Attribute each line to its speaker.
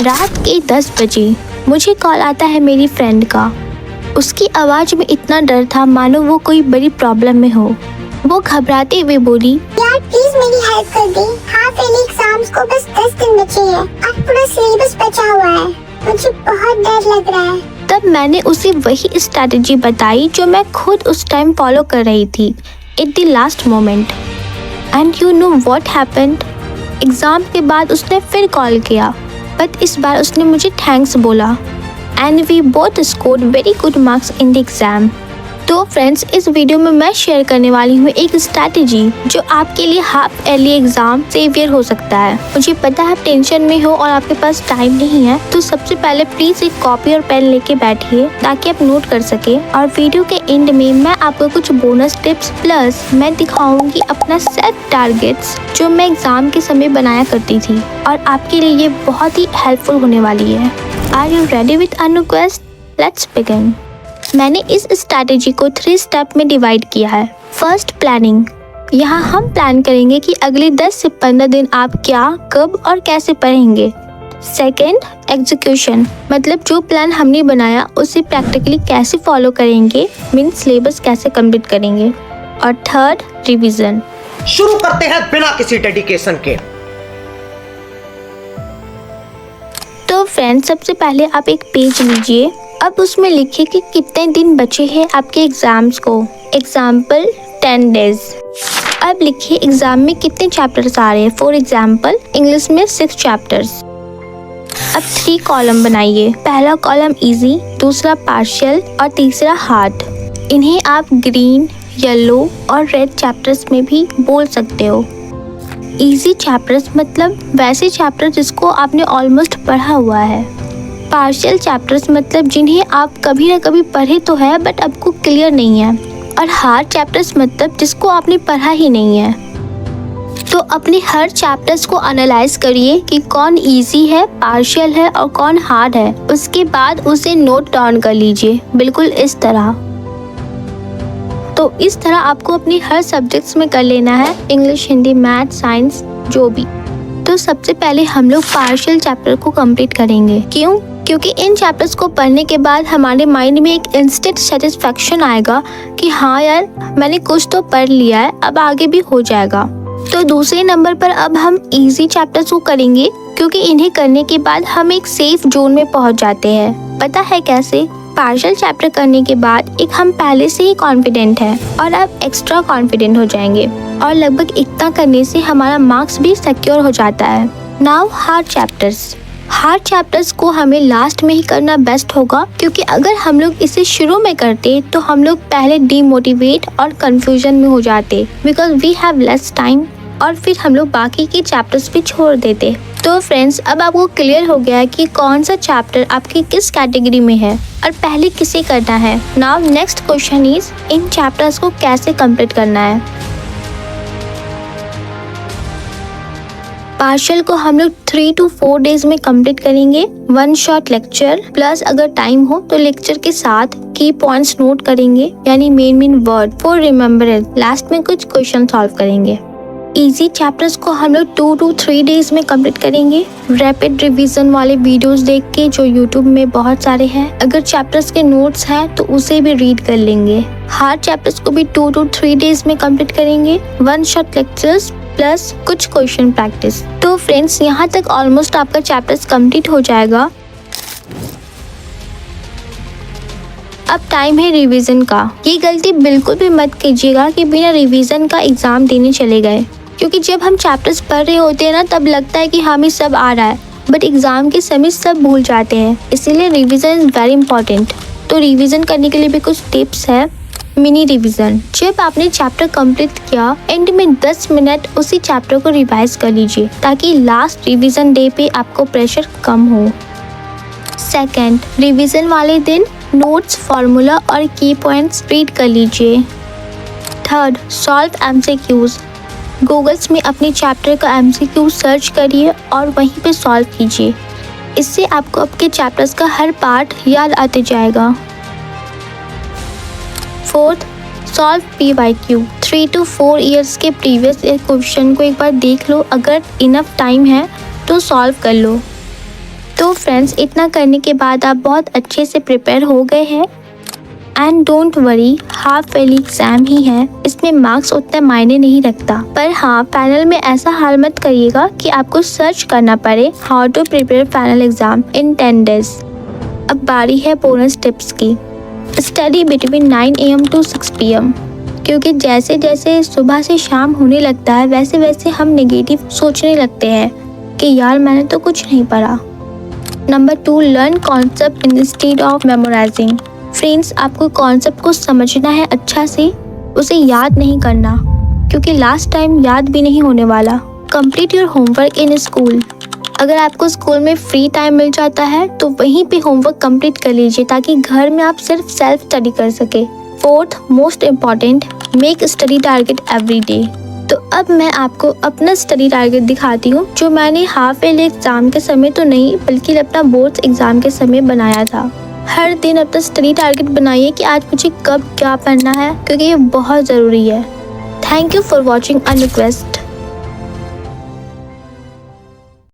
Speaker 1: रात के 10 बजे मुझे कॉल आता है मेरी फ्रेंड का। उसकी आवाज़ में इतना डर था मानो वो कोई बड़ी प्रॉब्लम में हो। वो घबराते हुए बोली,
Speaker 2: यार प्लीज मेरी हेल्प कर दे। हाफ ईयरली एग्जाम्स को बस 10 दिन बचे हैं और पूरा सिलेबस बचा हुआ है। मुझे बहुत डर लग रहा है।
Speaker 1: तब मैंने उसे वही स्ट्रैटेजी बताई जो मैं खुद उस टाइम फॉलो कर रही थी at the last moment. And you know what happened? Exam के बाद उसने फिर कॉल किया, बट इस बार उसने मुझे थैंक्स बोला and we both scored very good marks in the exam. तो फ्रेंड्स, इस वीडियो में मैं शेयर करने वाली हूँ एक स्ट्रैटेजी जो आपके लिए हाफ ईयरली एग्जाम सेवियर हो सकता है। मुझे पता है आप टेंशन में हो और आपके पास टाइम नहीं है, तो सबसे पहले प्लीज एक कॉपी और पेन लेके बैठिए ताकि आप नोट कर सके। और वीडियो के एंड में मैं आपको कुछ बोनस टिप्स प्लस मैं दिखाऊंगी अपना सेट टारगेट्स जो मैं एग्जाम के समय बनाया करती थी और आपके लिए ये बहुत ही हेल्पफुल होने वाली है। Are you ready with a new quest? Let's begin. मैंने इस स्ट्रैटेजी को 3 स्टेप में डिवाइड किया है। First, planning. यहाँ हम प्लान करेंगे कि अगले 10 से 15 दिन आप क्या, कब और कैसे पढ़ेंगे। सेकेंड, एग्जीक्यूशन, मतलब जो प्लान हमने बनाया उसे प्रैक्टिकली कैसे फॉलो करेंगे, मीन सिलेबस कैसे कंप्लीट करेंगे। और थर्ड, रिवीजन।
Speaker 3: शुरू करते हैं बिना किसी डेडिकेशन के।
Speaker 1: तो फ्रेंड्स, सबसे पहले आप एक पेज लीजिए। अब उसमें लिखिए कि कितने दिन बचे हैं आपके एग्जाम्स को। Example 10 days. अब लिखिए एग्जाम में कितने चैप्टर्स आ रहे हैं। फॉर एग्जाम्पल इंग्लिश में 6 चैप्टर्स। अब 3 कॉलम बनाइए। पहला कॉलम इजी, दूसरा पार्शियल और तीसरा हार्ड। इन्हें आप ग्रीन, येलो और रेड चैप्टर्स में भी बोल सकते हो। इजी चैप्टर्स मतलब वैसे चैप्टर जिसको आपने ऑलमोस्ट पढ़ा हुआ है। पार्शियल चैप्टर्स मतलब जिन्हें आप कभी ना कभी पढ़े तो है बट आपको क्लियर नहीं है। और हार्ड चैप्टर्स मतलब जिसको आपने पढ़ा ही नहीं है। तो अपने हर चैप्टर्स को एनालाइज करिए कि कौन इजी है, पार्शियल है और कौन हार्ड है। उसके बाद उसे नोट डाउन कर लीजिए, बिल्कुल इस तरह। तो इस तरह आपको अपने हर सब्जेक्ट्स में कर लेना है, इंग्लिश, हिंदी, मैथ, साइंस, जो भी। तो सबसे पहले हम लोग पार्शियल चैप्टर को कंप्लीट करेंगे। क्यों? क्योंकि इन चैप्टर्स को पढ़ने के बाद हमारे माइंड में एक इंस्टेंट सेटिस्फैक्शन आएगा कि हाँ यार, मैंने कुछ तो पढ़ लिया है, अब आगे भी हो जाएगा। तो दूसरे नंबर पर अब हम इजी चैप्टर्स को करेंगे क्योंकि इन्हें करने के बाद हम एक सेफ जोन में पहुंच जाते हैं। पता है कैसे? पार्शियल चैप्टर करने के बाद एक हम पहले से ही कॉन्फिडेंट हैं और अब एक्स्ट्रा कॉन्फिडेंट हो जाएंगे और लगभग इतना करने से हमारा मार्क्स भी सिक्योर हो जाता है। Now hard chapters. Hard chapters को हमें लास्ट में ही करना बेस्ट होगा क्योंकि अगर हम लोग इसे शुरू में करते तो हम लोग पहले डीमोटिवेट और कंफ्यूजन में हो जाते because we have less time और फिर हम लोग बाकी के चैप्टर्स भी छोड़ देते। तो फ्रेंड्स, अब आपको क्लियर हो गया है कि कौन सा चैप्टर आपकी किस कैटेगरी में है और पहले किसे करना है। Now next question is in chapters को कैसे कंप्लीट करना है। पार्शियल को हम लोग 3 to 4 डेज में कंप्लीट करेंगे। 1 शॉर्ट लेक्चर प्लस अगर टाइम हो तो लेक्चर के साथ की पॉइंट्स नोट करेंगे, यानी main word for remembrance. Last में कुछ क्वेश्चन सॉल्व करेंगे। इजी चैप्टर्स को हम लोग 2 to 3 डेज में कंप्लीट करेंगे। रैपिड रिवीजन वाले वीडियोस देख के जो यूट्यूब में बहुत सारे हैं। अगर चैप्टर्स के नोट्स हैं तो उसे भी रीड कर लेंगे। हार्ड चैप्टर्स को भी 2 to 3 डेज में कंप्लीट करेंगे। 1 शॉर्ट लेक्चर्स प्लस कुछ क्वेश्चन प्रैक्टिस। तो फ्रेंड्स, यहाँ तक ऑलमोस्ट आपका चैप्टर्स कंप्लीट हो जाएगा। अब टाइम है रिवीजन का। ये गलती बिल्कुल भी मत कीजिएगा कि बिना रिवीजन का एग्जाम देने चले गए, क्योंकि जब हम चैप्टर्स पढ़ रहे होते हैं ना तब लगता है कि हमें सब आ रहा है, बट एग्जाम के समय सब भूल जाते हैं। इसीलिए रिवीजन इज वेरी इंपॉर्टेंट। तो रिवीजन करने के लिए भी कुछ टिप्स है। Mini revision. जब आपने चैप्टर कंप्लीट किया, एंड में 10 मिनट उसी चैप्टर को रिवाइज कर लीजिए ताकि लास्ट रिवीजन डे पे आपको प्रेशर कम हो। सेकंड, रिवीजन वाले दिन नोट्स, फॉर्मूला और की पॉइंट्स रीड कर लीजिए। Third, solve MCQs. गूगल्स में अपने चैप्टर का एमसीक्यू सर्च करिए और वहीं पे सॉल्व कीजिए। इससे आपको आपके चैप्टर्स का हर पार्ट याद आते जाएगा। Fourth, solve PYQ। 3 to 4 years के प्रीवियस ईयर क्वेश्चन को एक बार देख लो, अगर इनफ टाइम है तो सॉल्व कर लो। तो फ्रेंड्स, इतना करने के बाद आप बहुत अच्छे से प्रिपेयर हो गए हैं। And don't worry, half yearly exam ही है, इसमें मार्क्स उतना मायने नहीं रखता। पर हाँ, फाइनल में ऐसा हाल मत करिएगा कि आपको सर्च करना पड़े how to prepare final exam in 10 days। अब बारी है बोनस टिप्स की। Study between 9 AM to 6 PM, क्योंकि जैसे जैसे सुबह से शाम होने लगता है वैसे वैसे हम नेगेटिव सोचने लगते हैं कि यार मैंने तो कुछ नहीं पढ़ा। Number 2, learn concept instead of memorizing. Friends, आपको कॉन्सेप्ट को समझना है अच्छा से, उसे याद नहीं करना, क्योंकि लास्ट टाइम याद भी नहीं होने वाला। Complete your homework in school. अगर आपको स्कूल में फ्री टाइम मिल जाता है तो वहीं पे होमवर्क कंप्लीट कर लीजिए, ताकि घर में आप सिर्फ सेल्फ स्टडी कर सके। 4th, most important, make study target every day. तो अब मैं आपको अपना स्टडी टारगेट दिखाती हूँ, जो मैंने हाफ ईयरली एग्जाम के समय तो नहीं बल्कि अपना बोर्ड्स एग्जाम के समय बनाया था। हर दिन अपना स्टडी टारगेट बनाइए कि आज मुझे कब क्या पढ़ना है, क्योंकि ये बहुत ज़रूरी है। Thank you for watching a request.